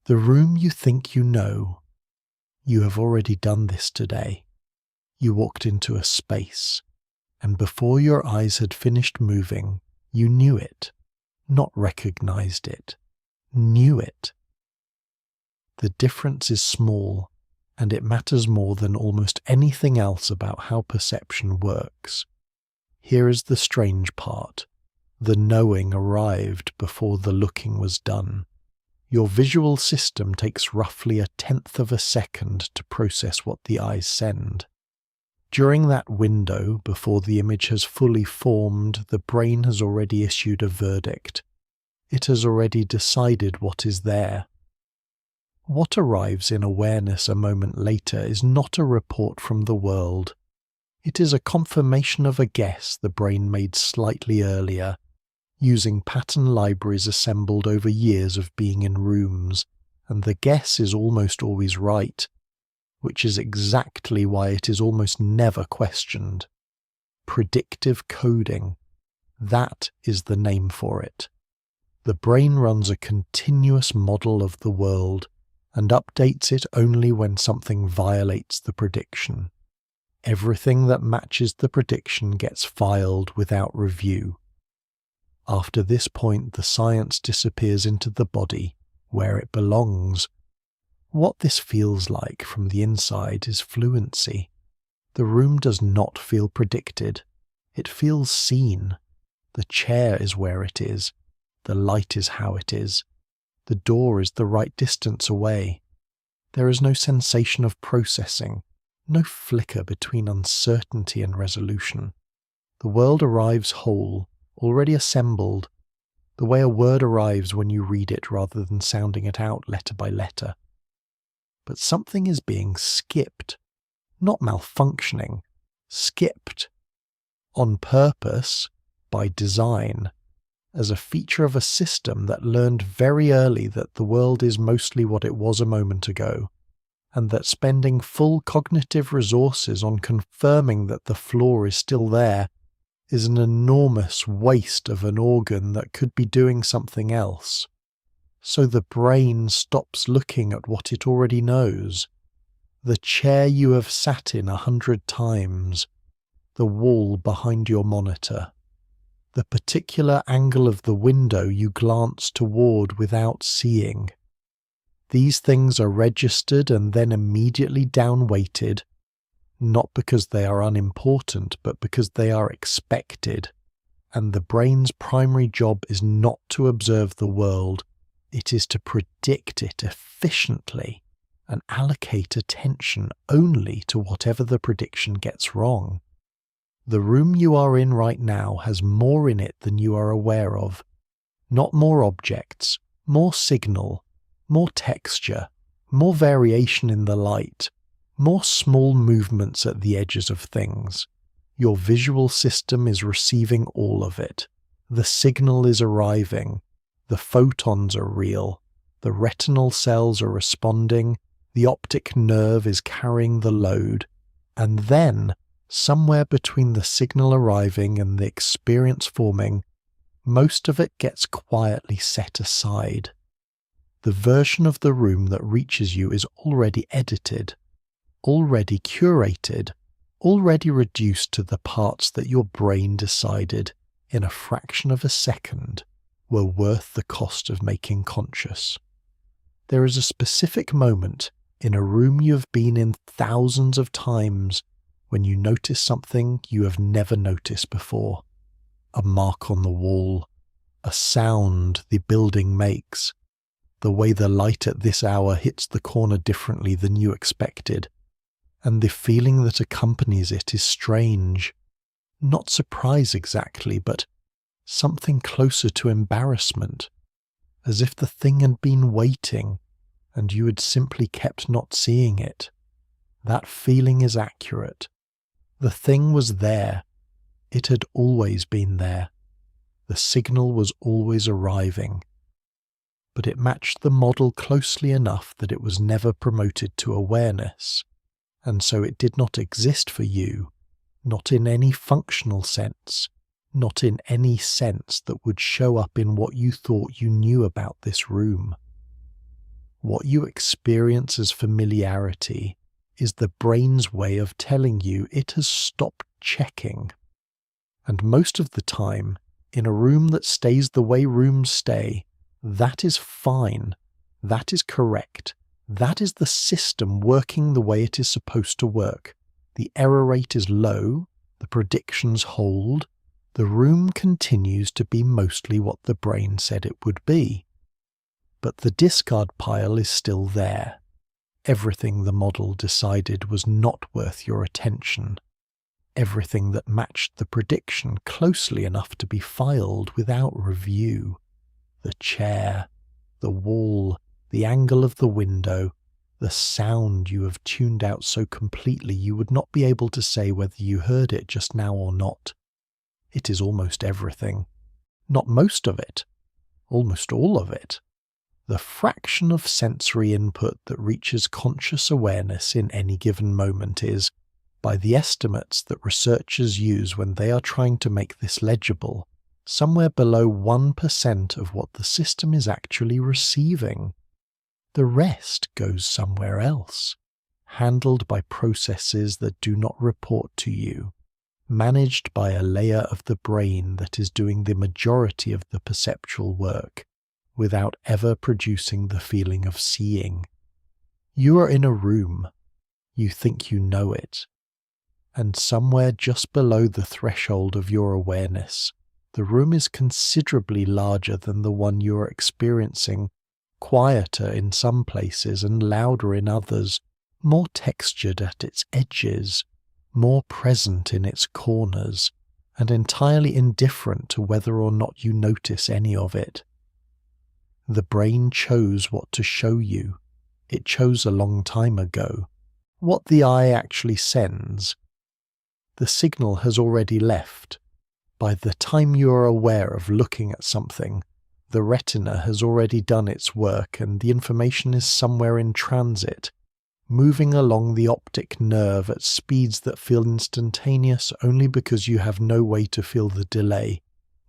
The room you think you know. You have already done this today. You walked into a space, and before your eyes had finished moving, you knew it, not recognized it, knew it. The difference is small, and it matters more than almost anything else about how perception works. Here is the strange part. The knowing arrived before the looking was done. Your visual system takes roughly 1/10 of a second to process what the eyes send. During that window, before the image has fully formed, the brain has already issued a verdict. It has already decided what is there. What arrives in awareness a moment later is not a report from the world. It is a confirmation of a guess the brain made slightly earlier, using pattern libraries assembled over years of being in rooms, and the guess is almost always right, which is exactly why it is almost never questioned. Predictive coding. That is the name for it. The brain runs a continuous model of the world and updates it only when something violates the prediction. Everything that matches the prediction gets filed without review. After this point, the science disappears into the body, where it belongs. What this feels like from the inside is fluency. The room does not feel predicted. It feels seen. The chair is where it is. The light is how it is. The door is the right distance away. There is no sensation of processing, no flicker between uncertainty and resolution. The world arrives whole, already assembled, the way a word arrives when you read it rather than sounding it out letter by letter. But something is being skipped, not malfunctioning, skipped, on purpose, by design, as a feature of a system that learned very early that the world is mostly what it was a moment ago, and that spending full cognitive resources on confirming that the flaw is still there is an enormous waste of an organ that could be doing something else. So the brain stops looking at what it already knows. The chair you have sat in 100 times, the wall behind your monitor, the particular angle of the window you glance toward without seeing. These things are registered and then immediately downweighted, not because they are unimportant, but because they are expected. And the brain's primary job is not to observe the world, it is to predict it efficiently and allocate attention only to whatever the prediction gets wrong. The room you are in right now has more in it than you are aware of. Not more objects, more signal, more texture, more variation in the light, more small movements at the edges of things. Your visual system is receiving all of it. The signal is arriving. The photons are real. The retinal cells are responding. The optic nerve is carrying the load. And then, somewhere between the signal arriving and the experience forming, most of it gets quietly set aside. The version of the room that reaches you is already edited, already curated, already reduced to the parts that your brain decided, in a fraction of a second, were worth the cost of making conscious. There is a specific moment in a room you have been in thousands of times when you notice something you have never noticed before. A mark on the wall, a sound the building makes, the way the light at this hour hits the corner differently than you expected, and the feeling that accompanies it is strange. Not surprise exactly, but something closer to embarrassment, as if the thing had been waiting and you had simply kept not seeing it. That feeling is accurate. The thing was there. It had always been there. The signal was always arriving. But it matched the model closely enough that it was never promoted to awareness, and so it did not exist for you, not in any functional sense, not in any sense that would show up in what you thought you knew about this room. What you experience as familiarity is the brain's way of telling you it has stopped checking. And most of the time, in a room that stays the way rooms stay, that is fine. That is correct. That is the system working the way it is supposed to work. The error rate is low, the predictions hold, the room continues to be mostly what the brain said it would be. But the discard pile is still there. Everything the model decided was not worth your attention. Everything that matched the prediction closely enough to be filed without review. The chair, the wall, the angle of the window, the sound you have tuned out so completely you would not be able to say whether you heard it just now or not. It is almost everything. Not most of it. Almost all of it. The fraction of sensory input that reaches conscious awareness in any given moment is, by the estimates that researchers use when they are trying to make this legible, somewhere below 1% of what the system is actually receiving. The rest goes somewhere else, handled by processes that do not report to you, managed by a layer of the brain that is doing the majority of the perceptual work, without ever producing the feeling of seeing. You are in a room. You think you know it. And somewhere just below the threshold of your awareness, the room is considerably larger than the one you are experiencing, quieter in some places and louder in others, more textured at its edges, more present in its corners, and entirely indifferent to whether or not you notice any of it. The brain chose what to show you. It chose a long time ago. What the eye actually sends. The signal has already left. By the time you are aware of looking at something, the retina has already done its work and the information is somewhere in transit, moving along the optic nerve at speeds that feel instantaneous only because you have no way to feel the delay,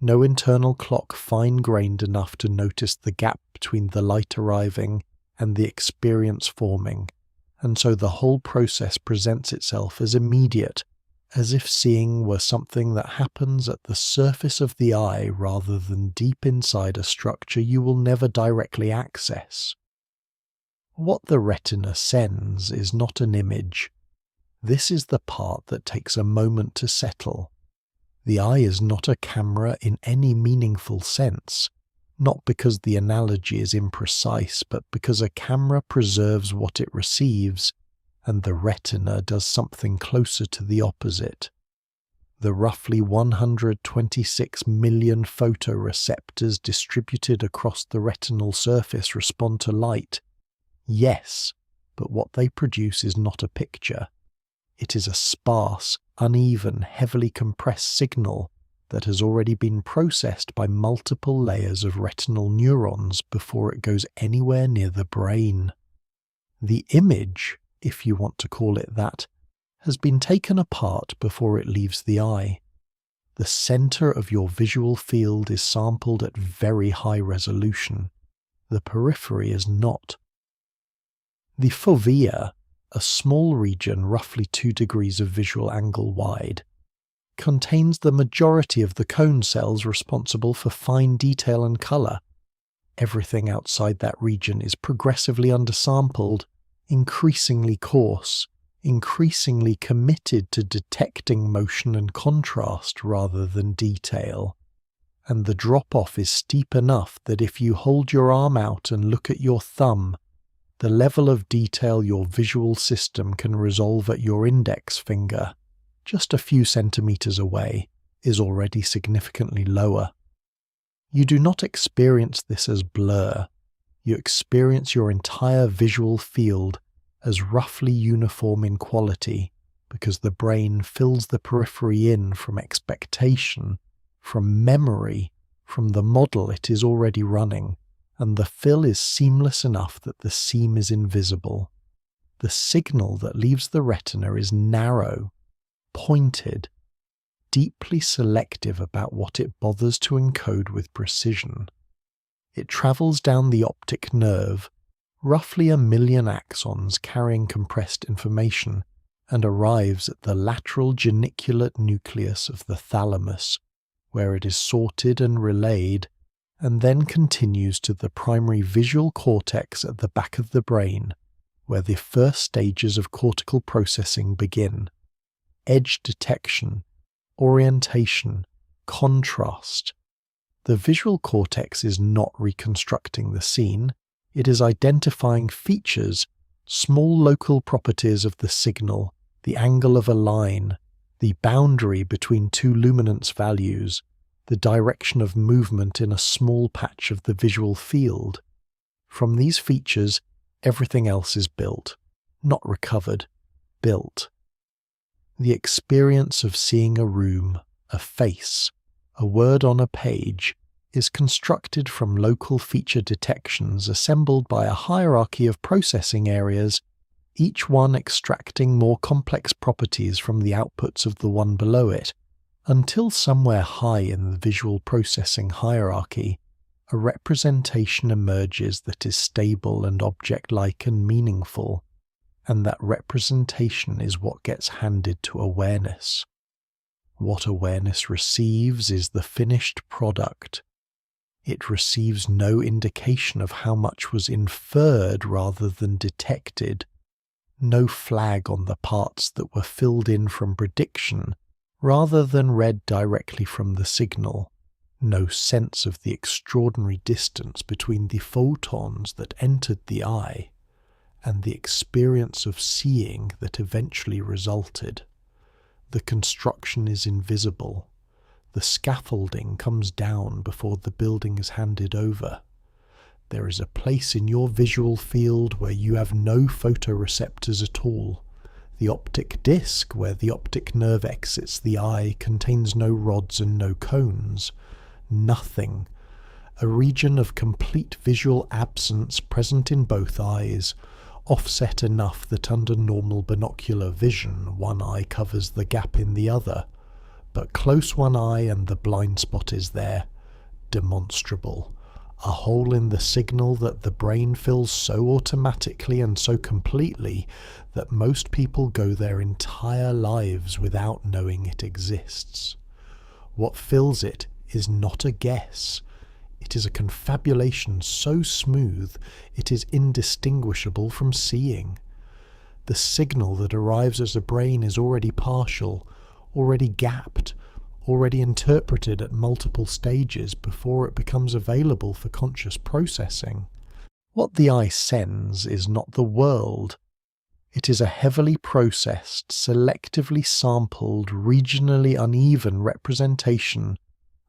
no internal clock fine-grained enough to notice the gap between the light arriving and the experience forming, and so the whole process presents itself as immediate, as if seeing were something that happens at the surface of the eye rather than deep inside a structure you will never directly access. What the retina sends is not an image. This is the part that takes a moment to settle. The eye is not a camera in any meaningful sense, not because the analogy is imprecise, but because a camera preserves what it receives, and the retina does something closer to the opposite. The roughly 126 million photoreceptors distributed across the retinal surface respond to light. Yes, but what they produce is not a picture. It is a sparse, uneven, heavily compressed signal that has already been processed by multiple layers of retinal neurons before it goes anywhere near the brain. The image, if you want to call it that, has been taken apart before it leaves the eye. The center of your visual field is sampled at very high resolution. The periphery is not. The fovea, a small region roughly 2 degrees of visual angle wide, contains the majority of the cone cells responsible for fine detail and color. Everything outside that region is progressively undersampled, increasingly coarse, increasingly committed to detecting motion and contrast rather than detail. And the drop-off is steep enough that if you hold your arm out and look at your thumb, the level of detail your visual system can resolve at your index finger, just a few centimeters away, is already significantly lower. You do not experience this as blur. You experience your entire visual field as roughly uniform in quality, because the brain fills the periphery in from expectation, from memory, from the model it is already running, and the fill is seamless enough that the seam is invisible. The signal that leaves the retina is narrow, pointed, deeply selective about what it bothers to encode with precision. It travels down the optic nerve, roughly 1,000,000 axons carrying compressed information, and arrives at the lateral geniculate nucleus of the thalamus, where it is sorted and relayed, and then continues to the primary visual cortex at the back of the brain, where the first stages of cortical processing begin: edge detection, orientation, contrast. The visual cortex is not reconstructing the scene, it is identifying features, small local properties of the signal, the angle of a line, the boundary between two luminance values, the direction of movement in a small patch of the visual field. From these features, everything else is built, not recovered, built. The experience of seeing a room, a face, a word on a page, is constructed from local feature detections assembled by a hierarchy of processing areas, each one extracting more complex properties from the outputs of the one below it, until somewhere high in the visual processing hierarchy, a representation emerges that is stable and object-like and meaningful, and that representation is what gets handed to awareness. What awareness receives is the finished product. It receives no indication of how much was inferred rather than detected, no flag on the parts that were filled in from prediction rather than read directly from the signal, no sense of the extraordinary distance between the photons that entered the eye and the experience of seeing that eventually resulted. The construction is invisible. The scaffolding comes down before the building is handed over. There is a place in your visual field where you have no photoreceptors at all. The optic disc, where the optic nerve exits the eye, contains no rods and no cones. Nothing. A region of complete visual absence present in both eyes, offset enough that under normal binocular vision one eye covers the gap in the other, but close one eye and the blind spot is there, demonstrable, a hole in the signal that the brain fills so automatically and so completely that most people go their entire lives without knowing it exists. What fills it is not a guess. It is a confabulation so smooth it is indistinguishable from seeing. The signal that arrives as a brain is already partial, already gapped, already interpreted at multiple stages before it becomes available for conscious processing. What the eye sends is not the world. It is a heavily processed, selectively sampled, regionally uneven representation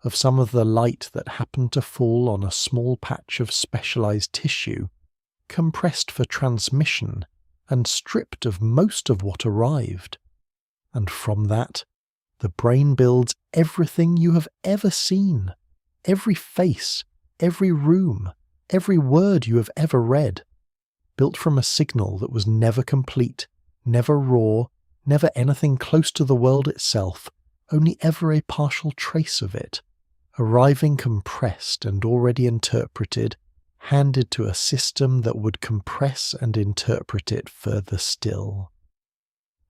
of some of the light that happened to fall on a small patch of specialized tissue, compressed for transmission and stripped of most of what arrived. And from that, the brain builds everything you have ever seen, every face, every room, every word you have ever read, built from a signal that was never complete, never raw, never anything close to the world itself, only ever a partial trace of it, arriving compressed and already interpreted, handed to a system that would compress and interpret it further still.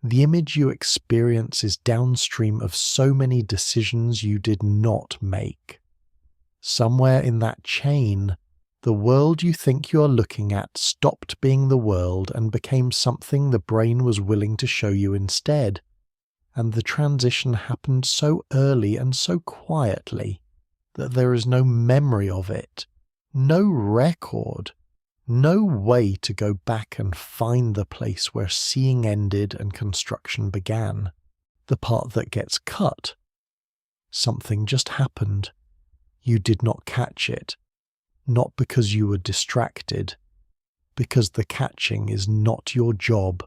The image you experience is downstream of so many decisions you did not make. Somewhere in that chain, the world you think you are looking at stopped being the world and became something the brain was willing to show you instead, and the transition happened so early and so quietly that there is no memory of it, no record, no way to go back and find the place where seeing ended and construction began, the part that gets cut. Something just happened. You did not catch it, not because you were distracted, because the catching is not your job.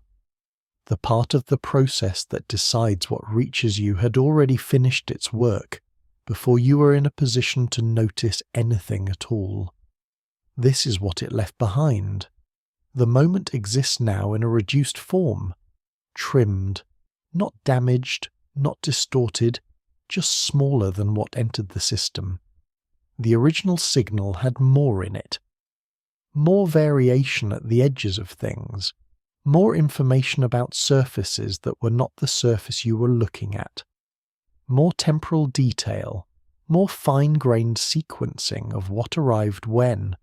The part of the process that decides what reaches you had already finished its work before you were in a position to notice anything at all. This is what it left behind. The moment exists now in a reduced form, trimmed, not damaged, not distorted, just smaller than what entered the system. The original signal had more in it. more variation at the edges of things, more information about surfaces that were not the surface you were looking at, more temporal detail, more fine-grained sequencing of what arrived when,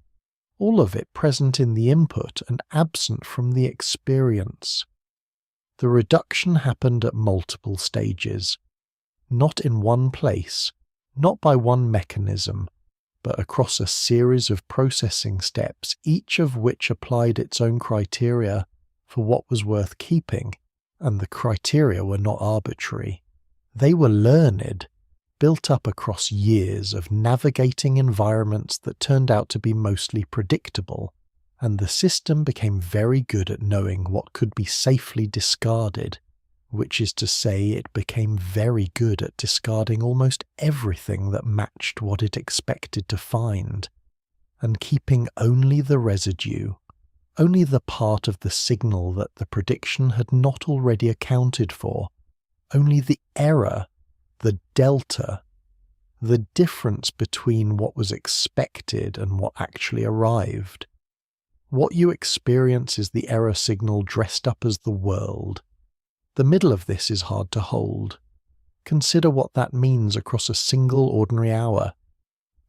all of it present in the input and absent from the experience. The reduction happened at multiple stages, not in one place, not by one mechanism, but across a series of processing steps, each of which applied its own criteria for what was worth keeping, and the criteria were not arbitrary. They were learned, built up across years of navigating environments that turned out to be mostly predictable, and the system became very good at knowing what could be safely discarded, which is to say it became very good at discarding almost everything that matched what it expected to find, and keeping only the residue, only the part of the signal that the prediction had not already accounted for, only the error, the delta, the difference between what was expected and what actually arrived. What you experience is the error signal dressed up as the world. The middle of this is hard to hold. Consider what that means across a single ordinary hour.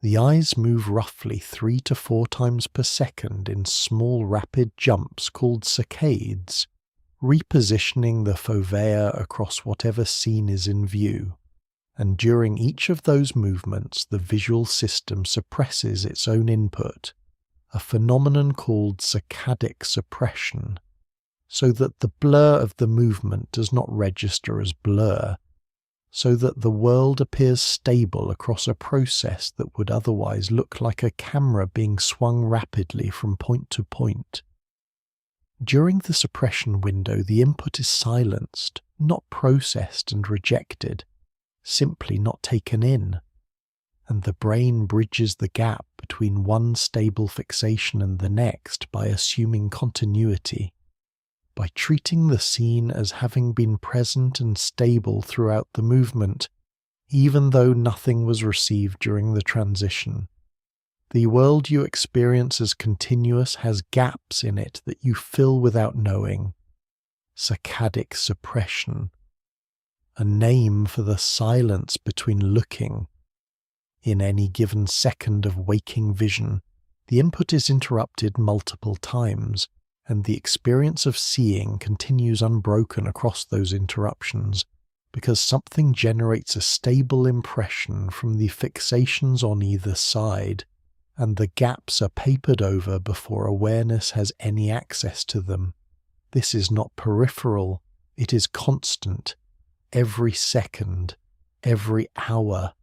The eyes move roughly 3 to 4 times per second in small rapid jumps called saccades, repositioning the fovea across whatever scene is in view. And during each of those movements, the visual system suppresses its own input, a phenomenon called saccadic suppression, so that the blur of the movement does not register as blur, so that the world appears stable across a process that would otherwise look like a camera being swung rapidly from point to point. During the suppression window, the input is silenced, not processed and rejected, simply not taken in, and the brain bridges the gap between one stable fixation and the next by assuming continuity, by treating the scene as having been present and stable throughout the movement, even though nothing was received during the transition. The world you experience as continuous has gaps in it that you fill without knowing. Saccadic suppression, a name for the silence between looking. In any given second of waking vision, the input is interrupted multiple times, and the experience of seeing continues unbroken across those interruptions, because something generates a stable impression from the fixations on either side, and the gaps are papered over before awareness has any access to them. This is not peripheral, it is constant, every second, every hour,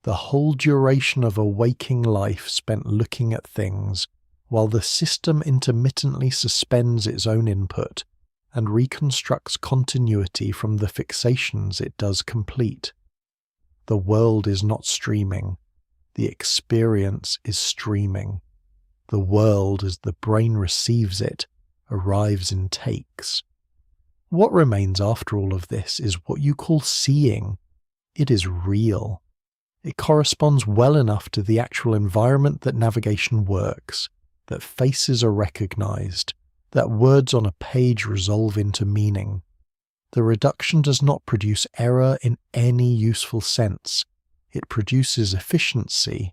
the whole duration of a waking life spent looking at things, while the system intermittently suspends its own input and reconstructs continuity from the fixations it does complete. The world is not streaming. The experience is streaming. The world, as the brain receives it, arrives in takes. What remains after all of this is what you call seeing. It is real. It corresponds well enough to the actual environment that navigation works, that faces are recognized, that words on a page resolve into meaning. The reduction does not produce error in any useful sense. It produces efficiency.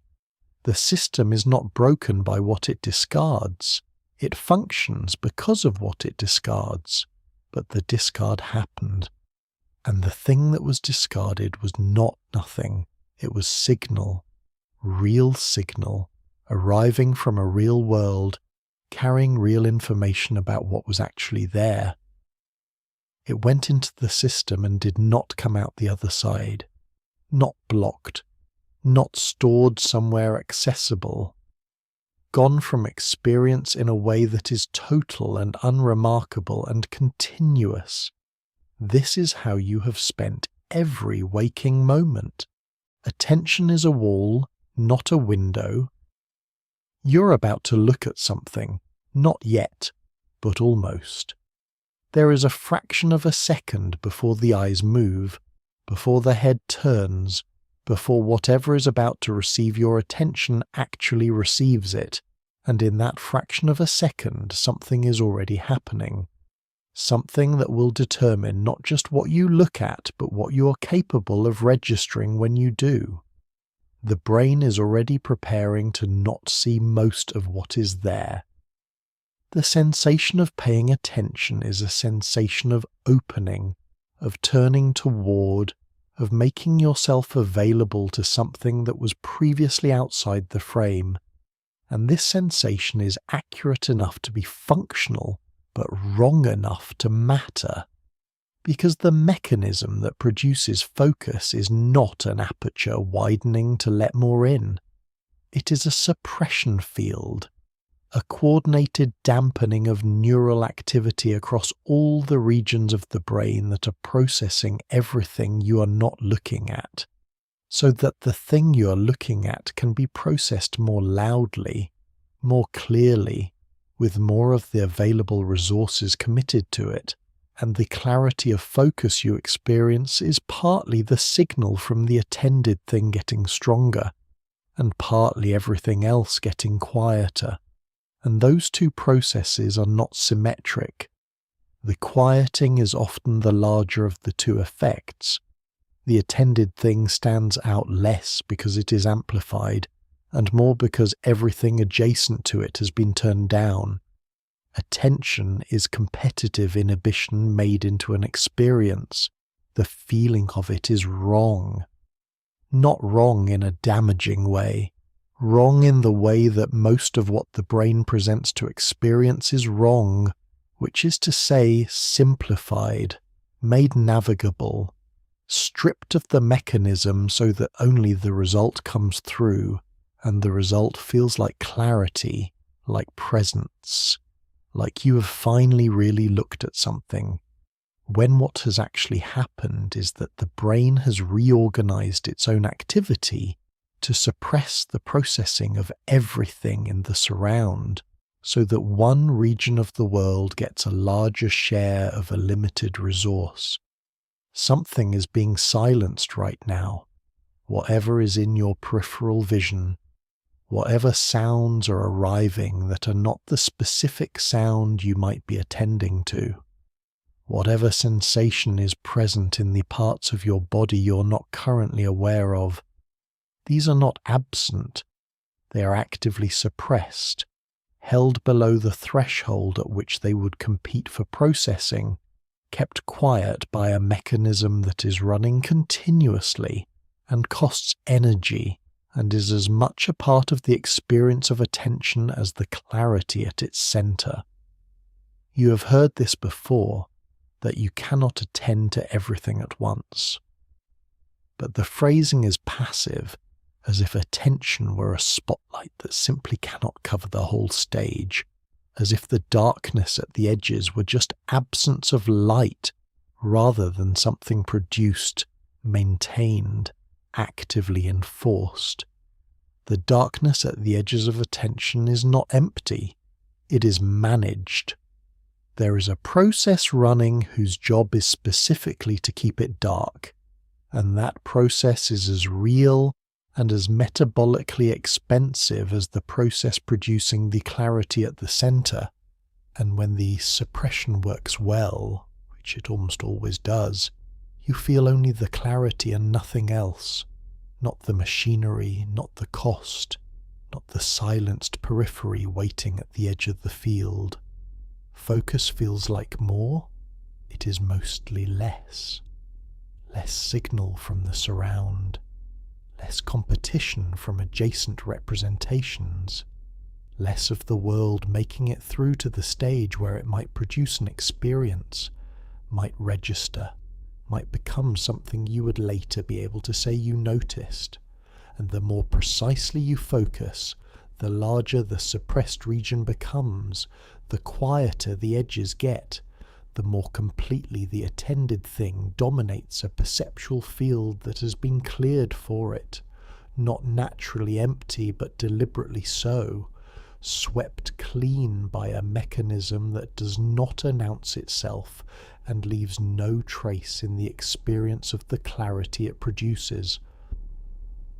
The system is not broken by what it discards. It functions because of what it discards. But the discard happened. And the thing that was discarded was not nothing. It was signal, real signal, arriving from a real world, carrying real information about what was actually there. It went into the system and did not come out the other side, not blocked, not stored somewhere accessible, gone from experience in a way that is total and unremarkable and continuous. This is how you have spent every waking moment. Attention is a wall, not a window. You're about to look at something, not yet, but almost. There is a fraction of a second before the eyes move, before the head turns, before whatever is about to receive your attention actually receives it, and in that fraction of a second something is already happening. Something that will determine not just what you look at, but what you are capable of registering when you do. The brain is already preparing to not see most of what is there. The sensation of paying attention is a sensation of opening, of turning toward, of making yourself available to something that was previously outside the frame. And this sensation is accurate enough to be functional, but wrong enough to matter. Because the mechanism that produces focus is not an aperture widening to let more in. It is a suppression field, a coordinated dampening of neural activity across all the regions of the brain that are processing everything you are not looking at, so that the thing you are looking at can be processed more loudly, more clearly, with more of the available resources committed to it, and the clarity of focus you experience is partly the signal from the attended thing getting stronger, and partly everything else getting quieter. And those two processes are not symmetric. The quieting is often the larger of the two effects. The attended thing stands out less because it is amplified, and more because everything adjacent to it has been turned down. Attention is competitive inhibition made into an experience. The feeling of it is wrong. Not wrong in a damaging way. Wrong in the way that most of what the brain presents to experience is wrong, which is to say simplified, made navigable, stripped of the mechanism so that only the result comes through, and the result feels like clarity, like presence, like you have finally really looked at something, when what has actually happened is that the brain has reorganized its own activity to suppress the processing of everything in the surround, so that one region of the world gets a larger share of a limited resource. Something is being silenced right now, whatever is in your peripheral vision, whatever sounds are arriving that are not the specific sound you might be attending to, whatever sensation is present in the parts of your body you're not currently aware of. These are not absent, they are actively suppressed, held below the threshold at which they would compete for processing, kept quiet by a mechanism that is running continuously and costs energy and is as much a part of the experience of attention as the clarity at its center. You have heard this before, that you cannot attend to everything at once. But the phrasing is passive, as if attention were a spotlight that simply cannot cover the whole stage, as if the darkness at the edges were just absence of light rather than something produced, maintained, actively enforced. The darkness at the edges of attention is not empty, it is managed. There is a process running whose job is specifically to keep it dark, and that process is as real and as metabolically expensive as the process producing the clarity at the center. And when the suppression works well, which it almost always does, you feel only the clarity and nothing else, not the machinery, not the cost, not the silenced periphery waiting at the edge of the field. Focus feels like more, it is mostly less. Less signal from the surround, less competition from adjacent representations, less of the world making it through to the stage where it might produce an experience, might register, might become something you would later be able to say you noticed. And the more precisely you focus, the larger the suppressed region becomes, the quieter the edges get, the more completely the attended thing dominates a perceptual field that has been cleared for it, not naturally empty but deliberately so, swept clean by a mechanism that does not announce itself and leaves no trace in the experience of the clarity it produces.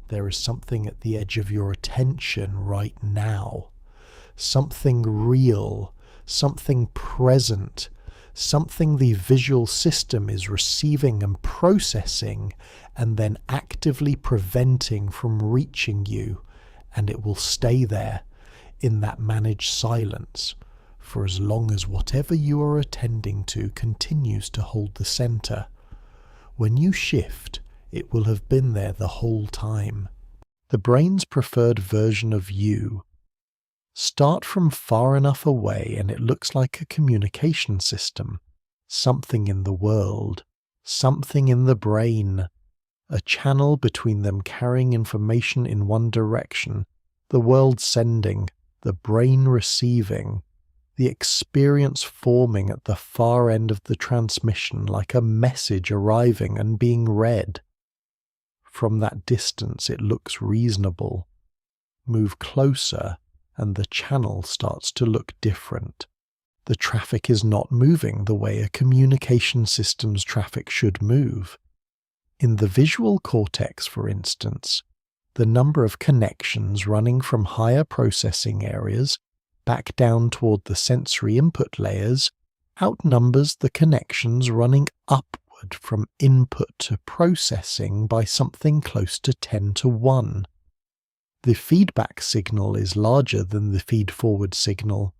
There is something at the edge of your attention right now, something real, something present, something the visual system is receiving and processing and then actively preventing from reaching you, and it will stay there in that managed silence for as long as whatever you are attending to continues to hold the center. When you shift, it will have been there the whole time. The brain's preferred version of you. Start from far enough away and it looks like a communication system, something in the world, something in the brain, a channel between them carrying information in one direction, the world sending, the brain receiving, the experience forming at the far end of the transmission like a message arriving and being read. From that distance it looks reasonable. Move closer and the channel starts to look different. The traffic is not moving the way a communication system's traffic should move. In the visual cortex, for instance, the number of connections running from higher processing areas back down toward the sensory input layers outnumbers the connections running upward from input to processing by something close to 10 to 1. The feedback signal is larger than the feed-forward signal.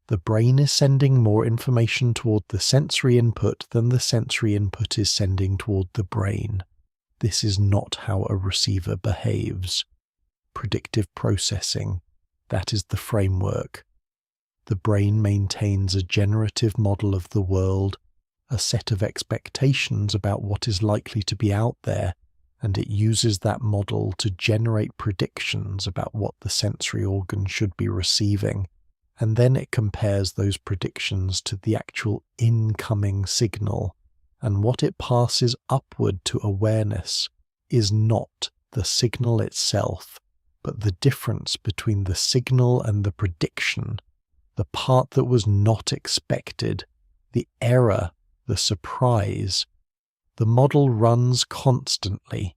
The brain is sending more information toward the sensory input than the sensory input is sending toward the brain. This is not how a receiver behaves. Predictive processing, that is the framework. The brain maintains a generative model of the world, a set of expectations about what is likely to be out there, and it uses that model to generate predictions about what the sensory organ should be receiving, and then it compares those predictions to the actual incoming signal, and what it passes upward to awareness is not the signal itself, but the difference between the signal and the prediction, the part that was not expected, the error, the surprise. The model runs constantly.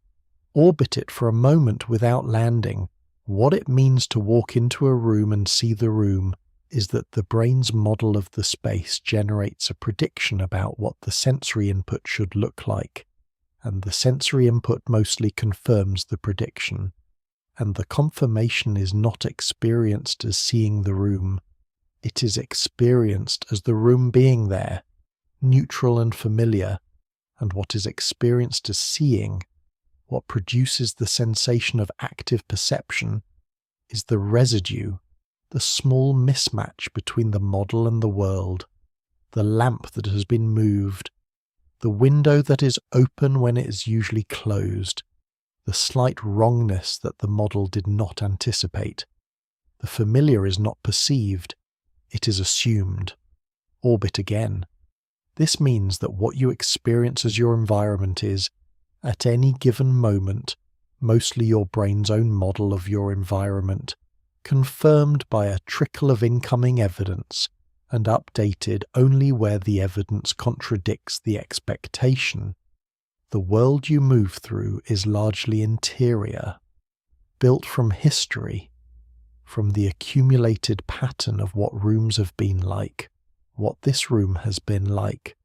Orbit it for a moment without landing. What it means to walk into a room and see the room is that the brain's model of the space generates a prediction about what the sensory input should look like, and the sensory input mostly confirms the prediction, and the confirmation is not experienced as seeing the room. It is experienced as the room being there, neutral and familiar, and what is experienced as seeing, what produces the sensation of active perception, is the residue, the small mismatch between the model and the world, the lamp that has been moved, the window that is open when it is usually closed, the slight wrongness that the model did not anticipate. The familiar is not perceived, it is assumed. Orbit again. This means that what you experience as your environment is, at any given moment, mostly your brain's own model of your environment, confirmed by a trickle of incoming evidence, and updated only where the evidence contradicts the expectation. The world you move through is largely interior, built from history, from the accumulated pattern of what rooms have been like, what this room has been like,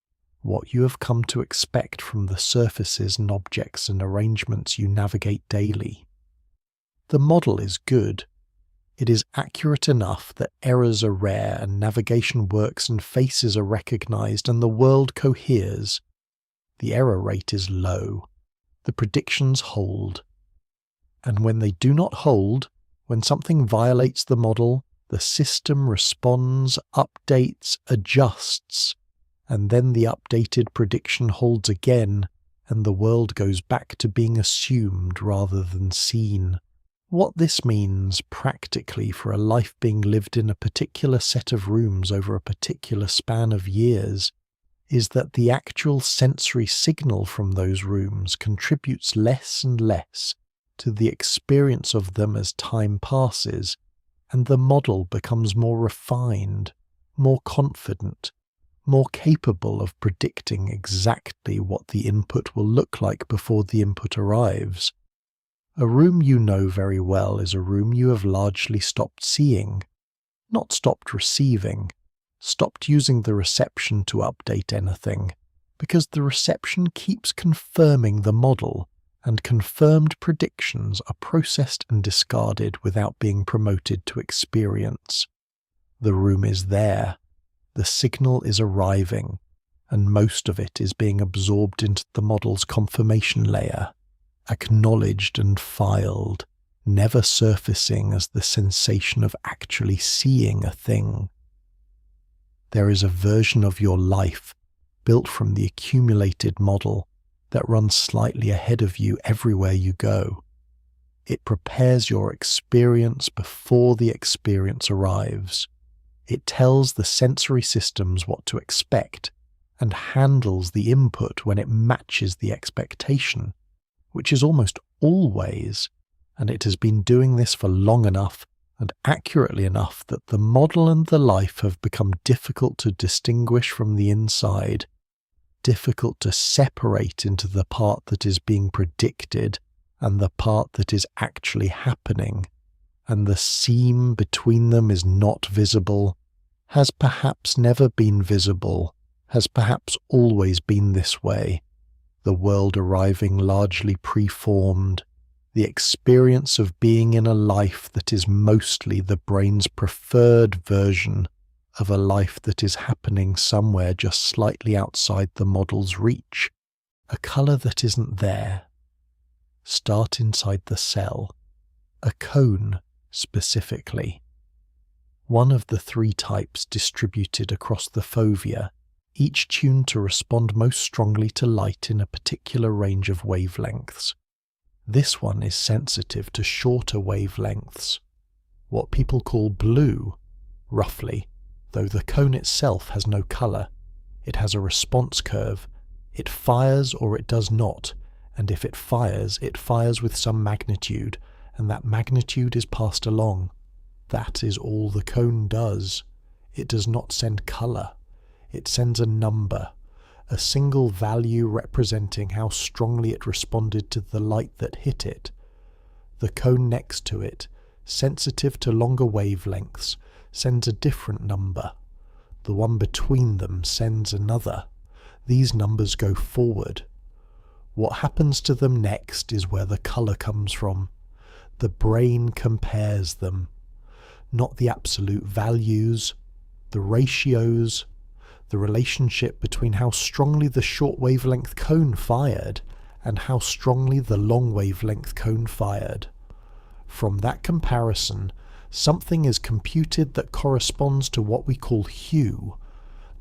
what you have come to expect from the surfaces and objects and arrangements you navigate daily. The model is good. It is accurate enough that errors are rare and navigation works and faces are recognized and the world coheres. The error rate is low. The predictions hold. And when they do not hold, when something violates the model, the system responds, updates, adjusts, and then the updated prediction holds again, and the world goes back to being assumed rather than seen. What this means practically for a life being lived in a particular set of rooms over a particular span of years is that the actual sensory signal from those rooms contributes less and less to the experience of them as time passes, and the model becomes more refined, more confident, more capable of predicting exactly what the input will look like before the input arrives. A room you know very well is a room you have largely stopped seeing. not stopped receiving, stopped using the reception to update anything, because the reception keeps confirming the model, and confirmed predictions are processed and discarded without being promoted to experience. The room is there, the signal is arriving, and most of it is being absorbed into the model's confirmation layer, acknowledged and filed, never surfacing as the sensation of actually seeing a thing. There is a version of your life built from the accumulated model that runs slightly ahead of you everywhere you go. It prepares your experience before the experience arrives. It tells the sensory systems what to expect and handles the input when it matches the expectation, which is almost always, and it has been doing this for long enough and accurately enough that the model and the life have become difficult to distinguish from the inside, difficult to separate into the part that is being predicted and the part that is actually happening, and the seam between them is not visible, has perhaps never been visible, has perhaps always been this way, the world arriving largely preformed, the experience of being in a life that is mostly the brain's preferred version of a life that is happening somewhere just slightly outside the model's reach, a colour that isn't there. Start inside the cell, a cone specifically. One of the 3 types distributed across the fovea, each tuned to respond most strongly to light in a particular range of wavelengths. This one is sensitive to shorter wavelengths, what people call blue, roughly, though the cone itself has no colour. It has a response curve. It fires or it does not, and if it fires with some magnitude, and that magnitude is passed along. That is all the cone does. It does not send colour. It sends a number, a single value representing how strongly it responded to the light that hit it. The cone next to it, sensitive to longer wavelengths, sends a different number. The one between them sends another. These numbers go forward. What happens to them next is where the colour comes from. The brain compares them. Not the absolute values, the ratios, the relationship between how strongly the short wavelength cone fired and how strongly the long wavelength cone fired. From that comparison, something is computed that corresponds to what we call hue,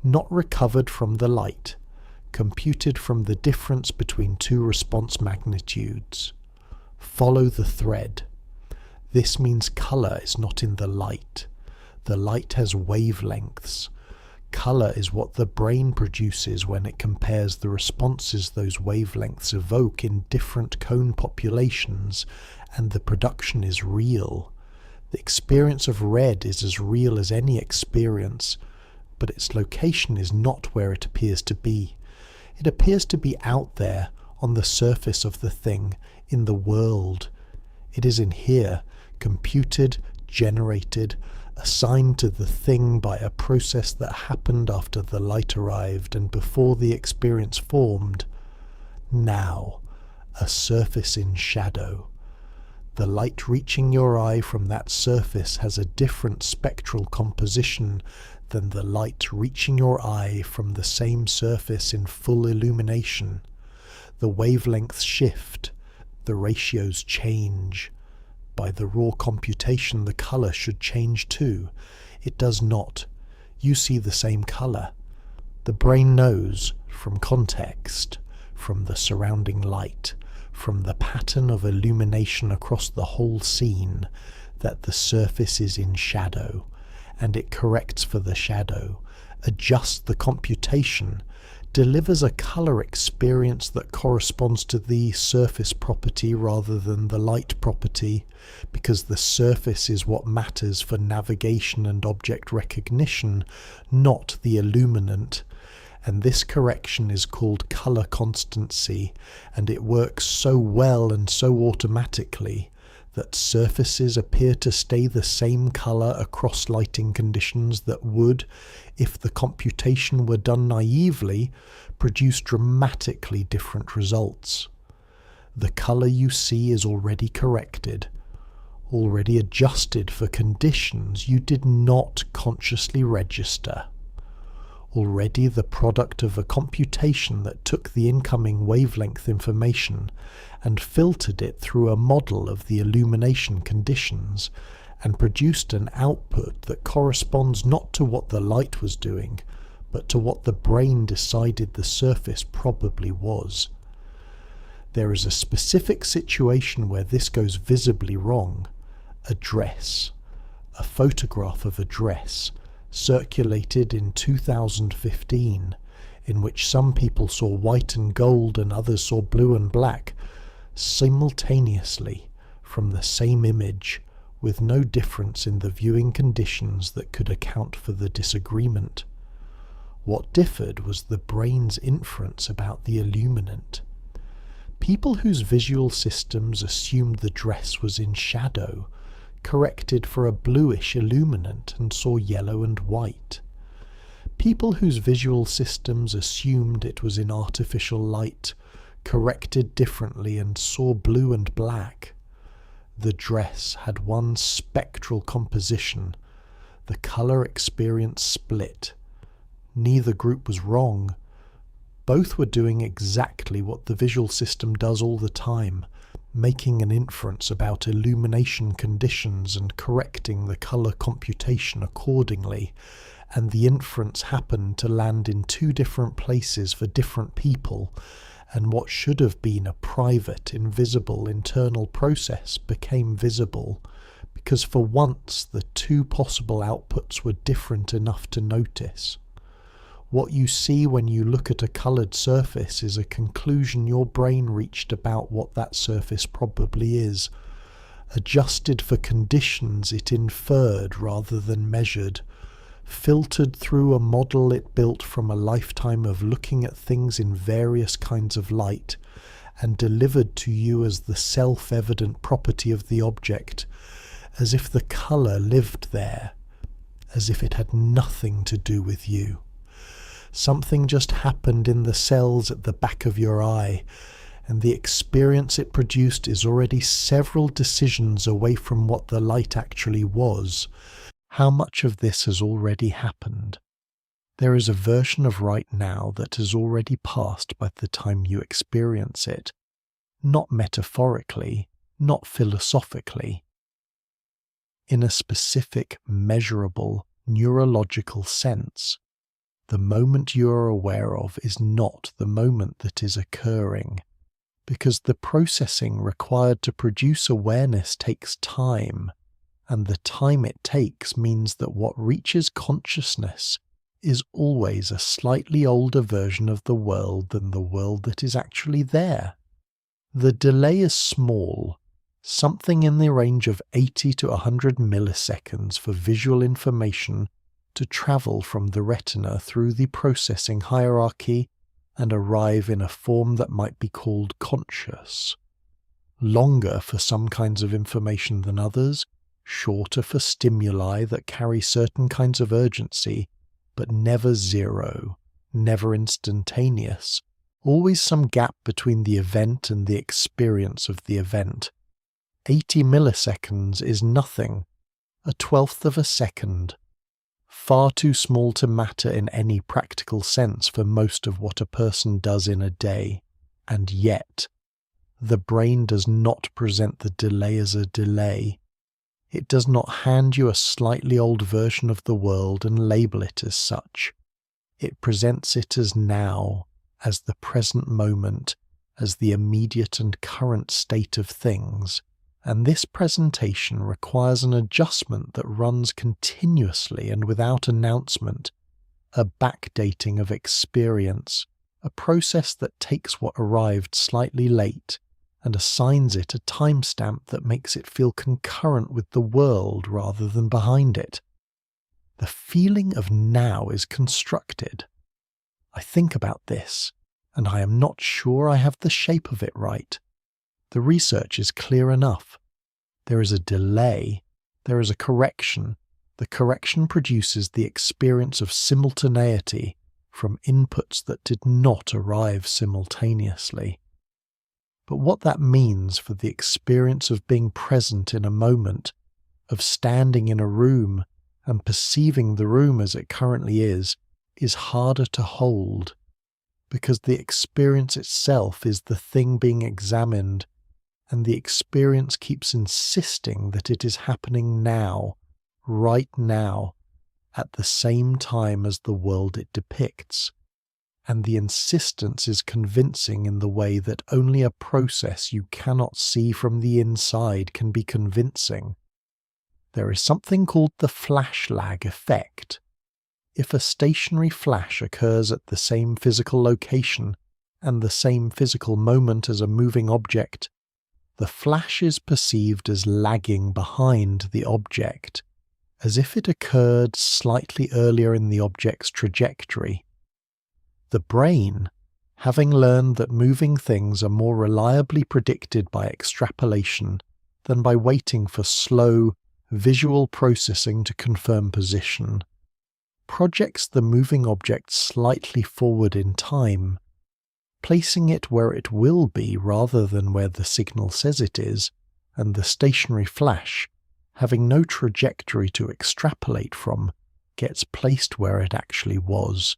not recovered from the light, computed from the difference between 2 response magnitudes. Follow the thread. This means colour is not in the light. The light has wavelengths. Colour is what the brain produces when it compares the responses those wavelengths evoke in different cone populations, and the production is real. The experience of red is as real as any experience, but its location is not where it appears to be. It appears to be out there, on the surface of the thing, in the world. It is in here, computed, generated, assigned to the thing by a process that happened after the light arrived and before the experience formed. Now, a surface in shadow. The light reaching your eye from that surface has a different spectral composition than the light reaching your eye from the same surface in full illumination. The wavelengths shift, the ratios change. By the raw computation, the colour should change too. It does not. You see the same colour. The brain knows, from context, from the surrounding light, from the pattern of illumination across the whole scene, that the surface is in shadow, and it corrects for the shadow, adjusts the computation, delivers a colour experience that corresponds to the surface property rather than the light property, because the surface is what matters for navigation and object recognition, not the illuminant. And this correction is called colour constancy, and it works so well and so automatically that surfaces appear to stay the same color across lighting conditions that would, if the computation were done naively, produce dramatically different results. The color you see is already corrected, already adjusted for conditions you did not consciously register. Already the product of a computation that took the incoming wavelength information and filtered it through a model of the illumination conditions and produced an output that corresponds not to what the light was doing, but to what the brain decided the surface probably was. There is a specific situation where this goes visibly wrong. A dress, a photograph of a dress, circulated in 2015, in which some people saw white and gold and others saw blue and black, simultaneously from the same image, with no difference in the viewing conditions that could account for the disagreement. What differed was the brain's inference about the illuminant. People whose visual systems assumed the dress was in shadow corrected for a bluish illuminant and saw yellow and white. People whose visual systems assumed it was in artificial light corrected differently and saw blue and black. The dress had one spectral composition. The color experience split. Neither group was wrong. Both were doing exactly what the visual system does all the time, making an inference about illumination conditions and correcting the color computation accordingly, and the inference happened to land in two different places for different people, and what should have been a private, invisible internal process became visible, because for once the two possible outputs were different enough to notice. What you see when you look at a coloured surface is a conclusion your brain reached about what that surface probably is. Adjusted for conditions it inferred rather than measured, filtered through a model it built from a lifetime of looking at things in various kinds of light, and delivered to you as the self-evident property of the object, as if the colour lived there, as if it had nothing to do with you. Something just happened in the cells at the back of your eye, and the experience it produced is already several decisions away from what the light actually was. How much of this has already happened? There is a version of right now that has already passed by the time you experience it, not metaphorically, not philosophically. In a specific, measurable, neurological sense, the moment you are aware of is not the moment that is occurring, because the processing required to produce awareness takes time, and the time it takes means that what reaches consciousness is always a slightly older version of the world than the world that is actually there. The delay is small, something in the range of 80 to 100 milliseconds for visual information to travel from the retina through the processing hierarchy and arrive in a form that might be called conscious. Longer for some kinds of information than others, shorter for stimuli that carry certain kinds of urgency, but never zero, never instantaneous, always some gap between the event and the experience of the event. 80 milliseconds is nothing, a twelfth of a second. Far too small to matter in any practical sense for most of what a person does in a day, and yet, the brain does not present the delay as a delay. It does not hand you a slightly old version of the world and label it as such. It presents it as now, as the present moment, as the immediate and current state of things. And this presentation requires an adjustment that runs continuously and without announcement, a backdating of experience, a process that takes what arrived slightly late and assigns it a timestamp that makes it feel concurrent with the world rather than behind it. The feeling of now is constructed. I think about this, and I am not sure I have the shape of it right. The research is clear enough. There is a delay. There is a correction. The correction produces the experience of simultaneity from inputs that did not arrive simultaneously. But what that means for the experience of being present in a moment, of standing in a room and perceiving the room as it currently is harder to hold, because the experience itself is the thing being examined, and the experience keeps insisting that it is happening now, right now, at the same time as the world it depicts. And the insistence is convincing in the way that only a process you cannot see from the inside can be convincing. There is something called the flash lag effect. If a stationary flash occurs at the same physical location and the same physical moment as a moving object, the flash is perceived as lagging behind the object, as if it occurred slightly earlier in the object's trajectory. The brain, having learned that moving things are more reliably predicted by extrapolation than by waiting for slow, visual processing to confirm position, projects the moving object slightly forward in time, placing it where it will be rather than where the signal says it is, and the stationary flash, having no trajectory to extrapolate from, gets placed where it actually was,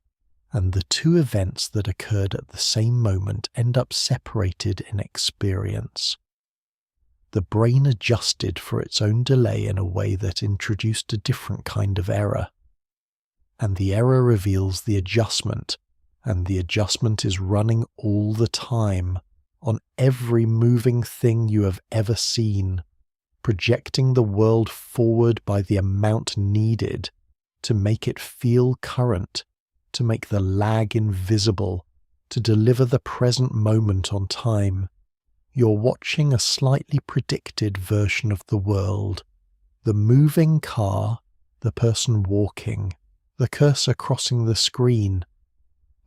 and the two events that occurred at the same moment end up separated in experience. The brain adjusted for its own delay in a way that introduced a different kind of error. And the error reveals the adjustment, and the adjustment is running all the time, on every moving thing you have ever seen, projecting the world forward by the amount needed to make it feel current, to make the lag invisible, to deliver the present moment on time. You're watching a slightly predicted version of the world. The moving car, the person walking, the cursor crossing the screen.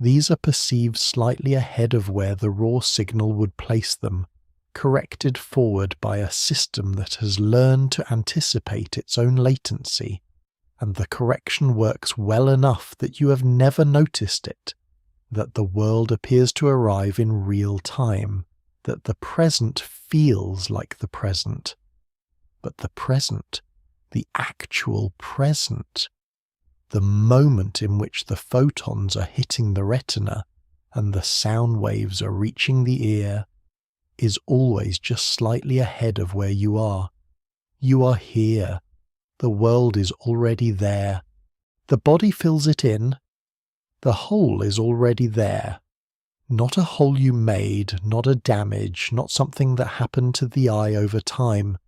These are perceived slightly ahead of where the raw signal would place them, corrected forward by a system that has learned to anticipate its own latency, and the correction works well enough that you have never noticed it, that the world appears to arrive in real time, that the present feels like the present. But the present, the actual present, the moment in which the photons are hitting the retina and the sound waves are reaching the ear, is always just slightly ahead of where you are. You are here. The world is already there. The body fills it in. The whole is already there. Not a hole you made, not a damage, not something that happened to the eye over time.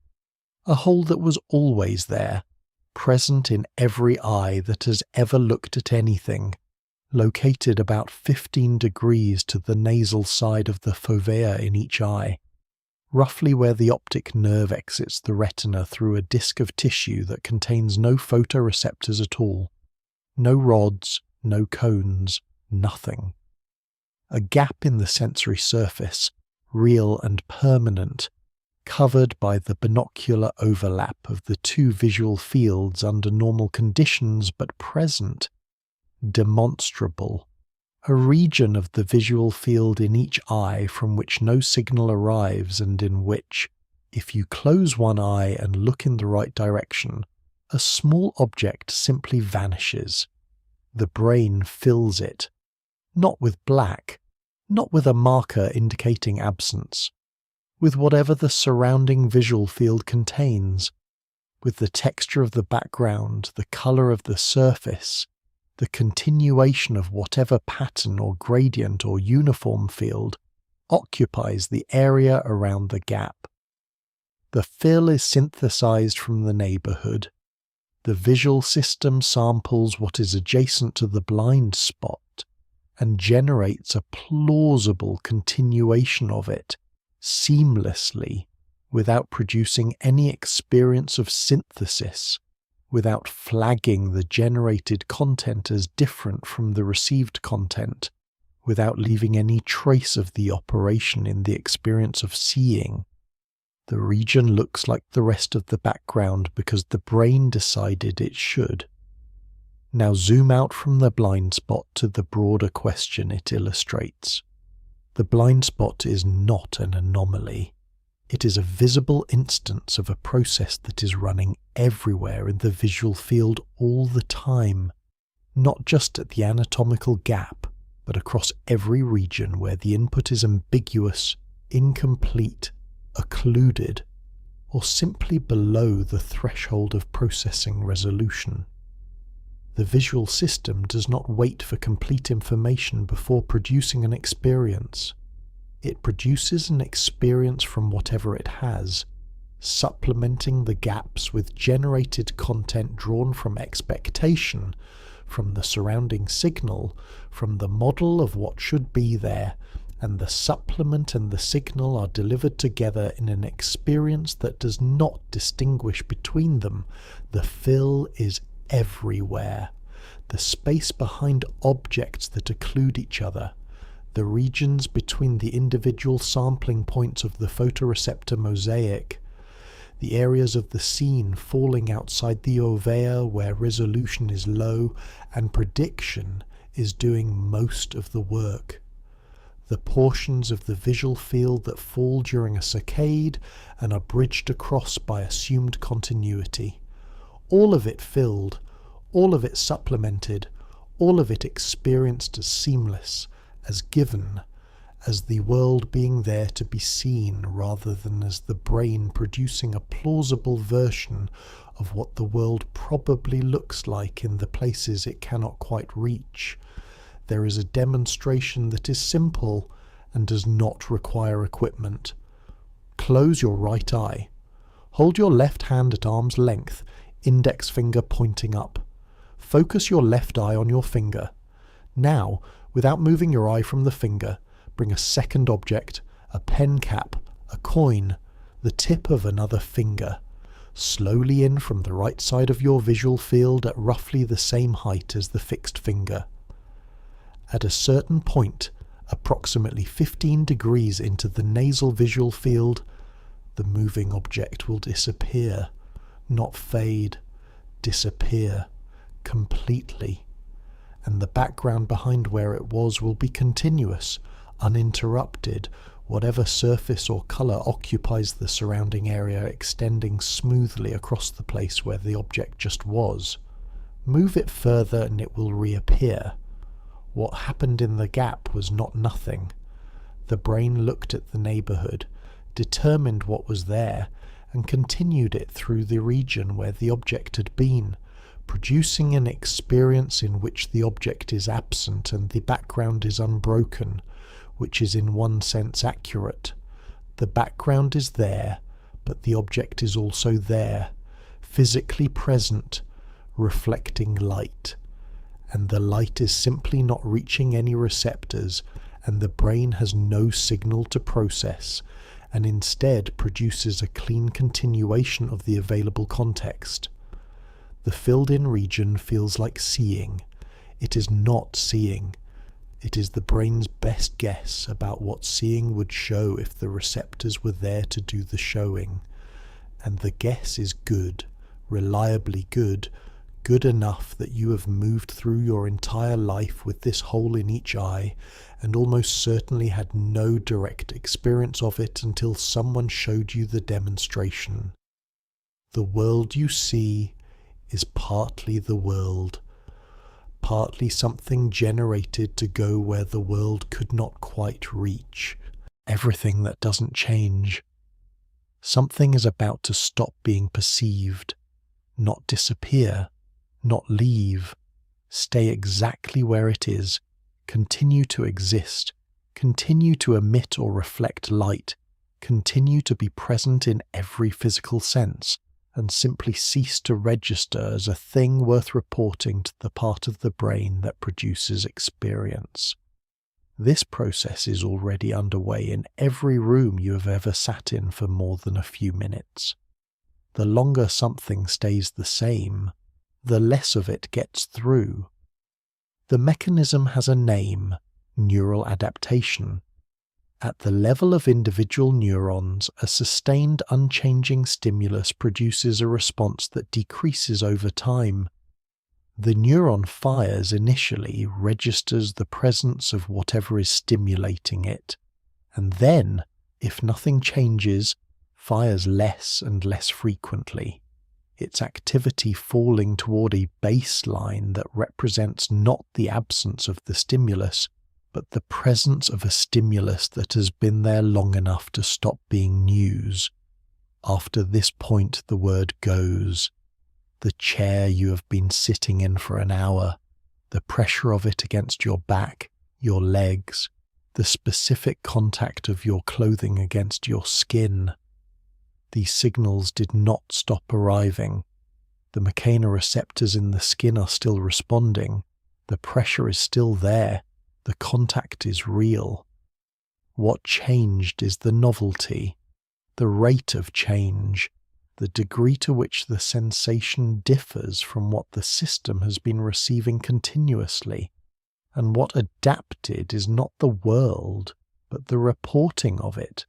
A whole that was always there, present in every eye that has ever looked at anything, located about 15 degrees to the nasal side of the fovea in each eye, roughly where the optic nerve exits the retina through a disc of tissue that contains no photoreceptors at all. No rods, no cones, nothing. A gap in the sensory surface, real and permanent, covered by the binocular overlap of the two visual fields under normal conditions but present, demonstrable, a region of the visual field in each eye from which no signal arrives and in which, if you close one eye and look in the right direction, a small object simply vanishes. The brain fills it, not with black, not with a marker indicating absence, with whatever the surrounding visual field contains, with the texture of the background, the colour of the surface, the continuation of whatever pattern or gradient or uniform field occupies the area around the gap. The fill is synthesized from the neighborhood. The visual system samples what is adjacent to the blind spot and generates a plausible continuation of it, seamlessly, without producing any experience of synthesis, without flagging the generated content as different from the received content, without leaving any trace of the operation in the experience of seeing. The region looks like the rest of the background because the brain decided it should. Now zoom out from the blind spot to the broader question it illustrates. The blind spot is not an anomaly. It is a visible instance of a process that is running everywhere in the visual field all the time, not just at the anatomical gap, but across every region where the input is ambiguous, incomplete, occluded, or simply below the threshold of processing resolution. The visual system does not wait for complete information before producing an experience. It produces an experience from whatever it has, supplementing the gaps with generated content drawn from expectation, from the surrounding signal, from the model of what should be there, and the supplement and the signal are delivered together in an experience that does not distinguish between them. The fill is everywhere. The space behind objects that occlude each other, the regions between the individual sampling points of the photoreceptor mosaic, the areas of the scene falling outside the ovea where resolution is low and prediction is doing most of the work. The portions of the visual field that fall during a saccade and are bridged across by assumed continuity. All of it filled, all of it supplemented, all of it experienced as seamless, as given, as the world being there to be seen rather than as the brain producing a plausible version of what the world probably looks like in the places it cannot quite reach. There is a demonstration that is simple and does not require equipment. Close your right eye. Hold your left hand at arm's length, index finger pointing up. Focus your left eye on your finger. Now, without moving your eye from the finger, bring a second object, a pen cap, a coin, the tip of another finger, slowly in from the right side of your visual field at roughly the same height as the fixed finger. At a certain point, approximately 15 degrees into the nasal visual field, the moving object will disappear, not fade, disappear completely, and the background behind where it was will be continuous, uninterrupted, whatever surface or colour occupies the surrounding area extending smoothly across the place where the object just was. Move it further and it will reappear. What happened in the gap was not nothing. The brain looked at the neighbourhood, determined what was there, and continued it through the region where the object had been, producing an experience in which the object is absent and the background is unbroken, which is in one sense accurate. The background is there, but the object is also there, physically present, reflecting light. And the light is simply not reaching any receptors, and the brain has no signal to process, and instead produces a clean continuation of the available context. The filled-in region feels like seeing. It is not seeing. It is the brain's best guess about what seeing would show if the receptors were there to do the showing. And the guess is good, reliably good, good enough that you have moved through your entire life with this hole in each eye and almost certainly had no direct experience of it until someone showed you the demonstration. The world you see is partly the world, partly something generated to go where the world could not quite reach. Everything that doesn't change. Something is about to stop being perceived, not disappear, not leave, stay exactly where it is, continue to exist, continue to emit or reflect light, continue to be present in every physical sense, and simply cease to register as a thing worth reporting to the part of the brain that produces experience. This process is already underway in every room you have ever sat in for more than a few minutes. The longer something stays the same, the less of it gets through. The mechanism has a name, neural adaptation. At the level of individual neurons, a sustained unchanging stimulus produces a response that decreases over time. The neuron fires initially, registers the presence of whatever is stimulating it, and then, if nothing changes, fires less and less frequently, its activity falling toward a baseline that represents not the absence of the stimulus, but the presence of a stimulus that has been there long enough to stop being news. After this point, the word goes. The chair you have been sitting in for an hour, the pressure of it against your back, your legs, the specific contact of your clothing against your skin. These signals did not stop arriving. The mechanoreceptors in the skin are still responding. The pressure is still there. The contact is real. What changed is the novelty, the rate of change, the degree to which the sensation differs from what the system has been receiving continuously. And what adapted is not the world, but the reporting of it.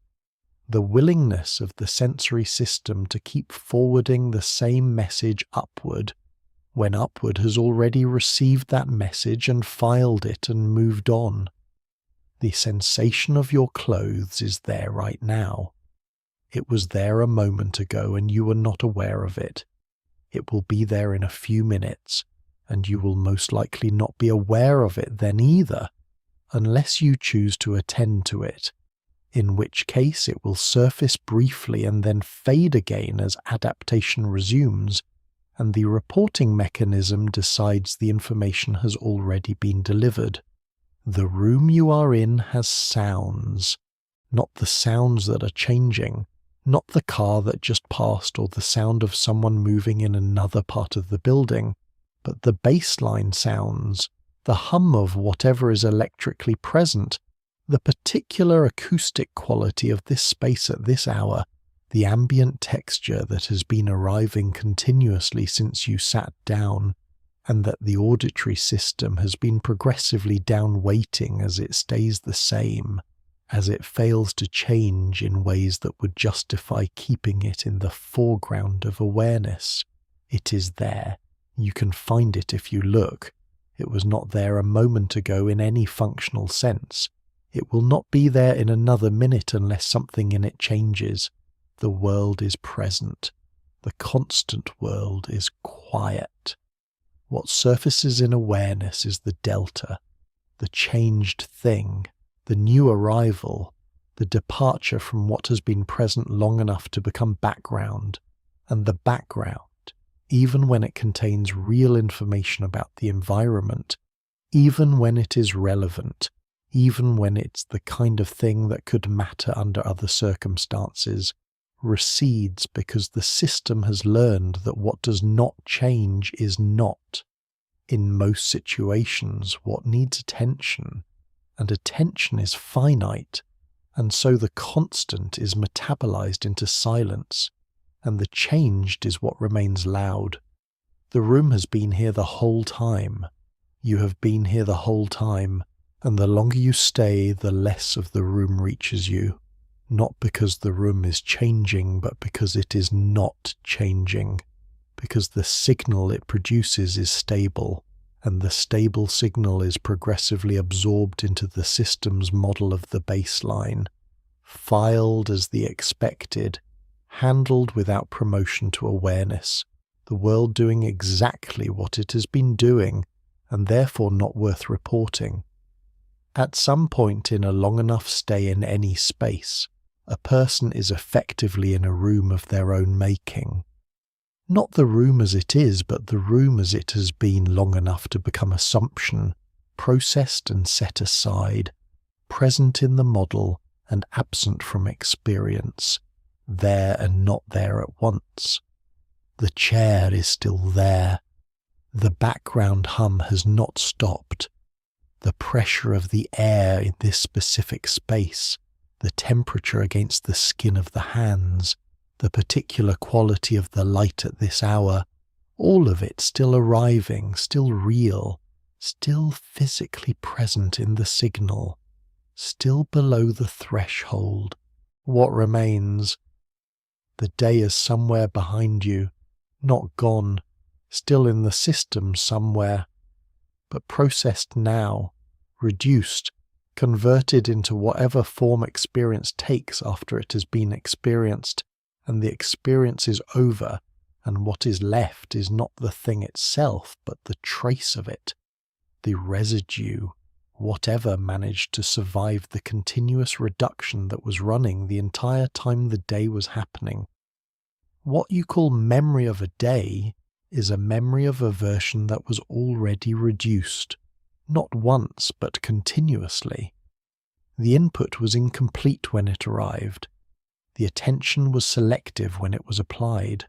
The willingness of the sensory system to keep forwarding the same message upward, when upward has already received that message and filed it and moved on. The sensation of your clothes is there right now. It was there a moment ago and you were not aware of it. It will be there in a few minutes, and you will most likely not be aware of it then either, unless you choose to attend to it, in which case it will surface briefly and then fade again as adaptation resumes, and the reporting mechanism decides the information has already been delivered. The room you are in has sounds, not the sounds that are changing, not the car that just passed or the sound of someone moving in another part of the building, but the baseline sounds, the hum of whatever is electrically present, the particular acoustic quality of this space at this hour, the ambient texture that has been arriving continuously since you sat down, and that the auditory system has been progressively down-weighting as it stays the same, as it fails to change in ways that would justify keeping it in the foreground of awareness. It is there. You can find it if you look. It was not there a moment ago in any functional sense. It will not be there in another minute unless something in it changes. The world is present. The constant world is quiet. What surfaces in awareness is the delta, the changed thing, the new arrival, the departure from what has been present long enough to become background, and the background, even when it contains real information about the environment, even when it is relevant, even when it's the kind of thing that could matter under other circumstances, recedes because the system has learned that what does not change is not. In most situations, what needs attention, and attention is finite, and so the constant is metabolized into silence, and the changed is what remains loud. The room has been here the whole time. You have been here the whole time, and the longer you stay, the less of the room reaches you. Not because the room is changing, but because it is not changing. Because the signal it produces is stable, and the stable signal is progressively absorbed into the system's model of the baseline, filed as the expected, handled without promotion to awareness, the world doing exactly what it has been doing, and therefore not worth reporting. At some point in a long enough stay in any space, a person is effectively in a room of their own making. Not the room as it is, but the room as it has been long enough to become assumption, processed and set aside, present in the model and absent from experience, there and not there at once. The chair is still there. The background hum has not stopped. The pressure of the air in this specific space, the temperature against the skin of the hands, the particular quality of the light at this hour, all of it still arriving, still real, still physically present in the signal, still below the threshold. What remains? The day is somewhere behind you, not gone, still in the system somewhere, but processed now, reduced, converted into whatever form experience takes after it has been experienced, and the experience is over, and what is left is not the thing itself, but the trace of it, the residue, whatever managed to survive the continuous reduction that was running the entire time the day was happening. What you call memory of a day is a memory of a version that was already reduced, not once but continuously. The input was incomplete when it arrived. The attention was selective when it was applied.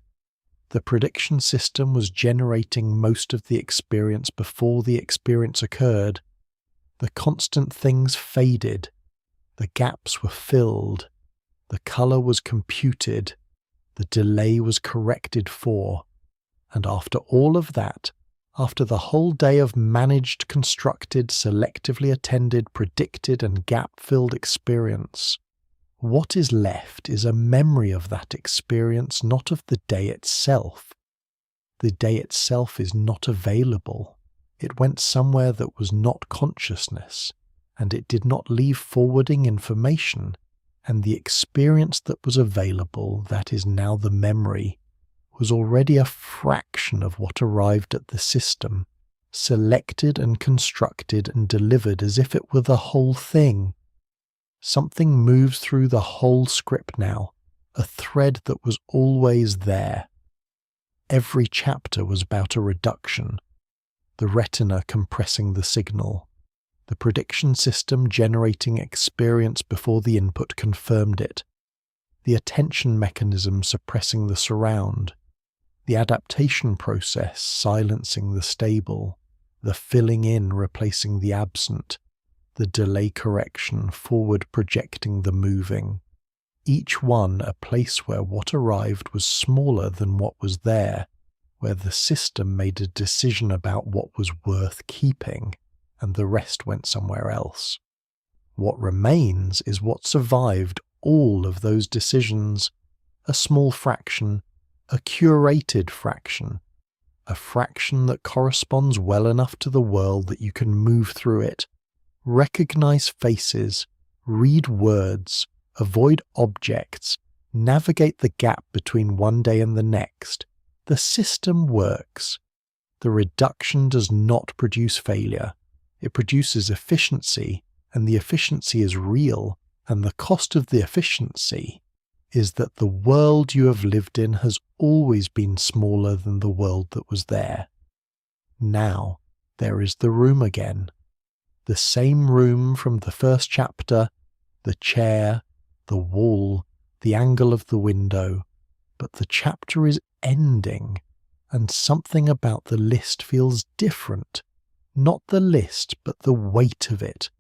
The prediction system was generating most of the experience before the experience occurred. The constant things faded. The gaps were filled. The color was computed. The delay was corrected for. And after all of that, after the whole day of managed, constructed, selectively attended, predicted, and gap-filled experience, what is left is a memory of that experience, not of the day itself. The day itself is not available. It went somewhere that was not consciousness, and it did not leave forwarding information, and the experience that was available, that is now the memory, was already a fraction of what arrived at the system, selected and constructed and delivered as if it were the whole thing. Something moves through the whole script now, a thread that was always there. Every chapter was about a reduction, the retina compressing the signal, the prediction system generating experience before the input confirmed it, the attention mechanism suppressing the surround, the adaptation process silencing the stable, the filling in replacing the absent, the delay correction forward projecting the moving, each one a place where what arrived was smaller than what was there, where the system made a decision about what was worth keeping, and the rest went somewhere else. What remains is what survived all of those decisions, a small fraction, a curated fraction, a fraction that corresponds well enough to the world that you can move through it, recognize faces, read words, avoid objects, navigate the gap between one day and the next. The system works. The reduction does not produce failure. It produces efficiency, and the efficiency is real, and the cost of the efficiency is that the world you have lived in has always been smaller than the world that was there. Now there is the room again. The same room from the first chapter, the chair, the wall, the angle of the window, but the chapter is ending, and something about the list feels different. Not the list, but the weight of it,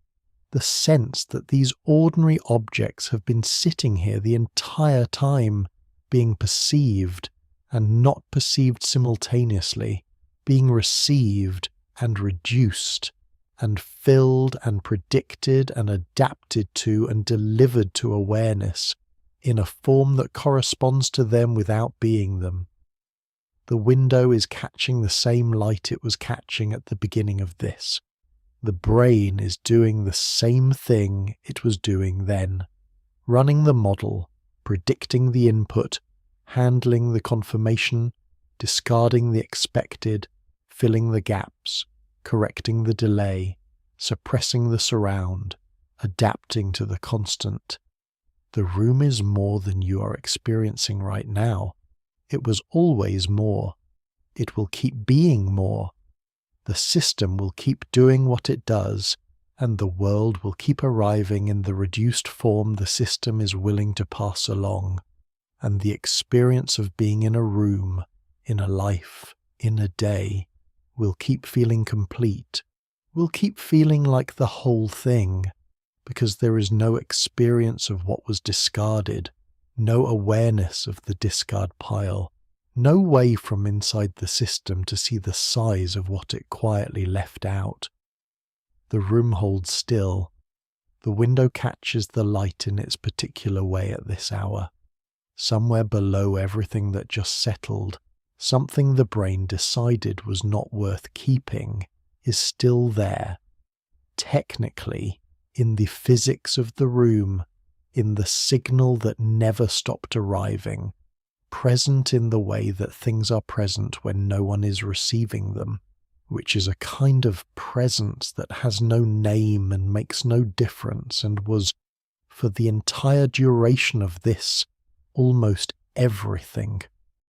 the sense that these ordinary objects have been sitting here the entire time, being perceived and not perceived simultaneously, being received and reduced, and filled and predicted and adapted to and delivered to awareness in a form that corresponds to them without being them. The window is catching the same light it was catching at the beginning of this. The brain is doing the same thing it was doing then, running the model, predicting the input, handling the confirmation, discarding the expected, filling the gaps, correcting the delay, suppressing the surround, adapting to the constant. The room is more than you are experiencing right now. It was always more. It will keep being more. The system will keep doing what it does, and the world will keep arriving in the reduced form the system is willing to pass along. And the experience of being in a room, in a life, in a day, will keep feeling complete, will keep feeling like the whole thing, because there is no experience of what was discarded, no awareness of the discard pile, no way from inside the system to see the size of what it quietly left out. The room holds still. The window catches the light in its particular way at this hour. Somewhere below everything that just settled, something the brain decided was not worth keeping is still there. Technically, in the physics of the room, in the signal that never stopped arriving, present in the way that things are present when no one is receiving them, which is a kind of presence that has no name and makes no difference and was, for the entire duration of this, almost everything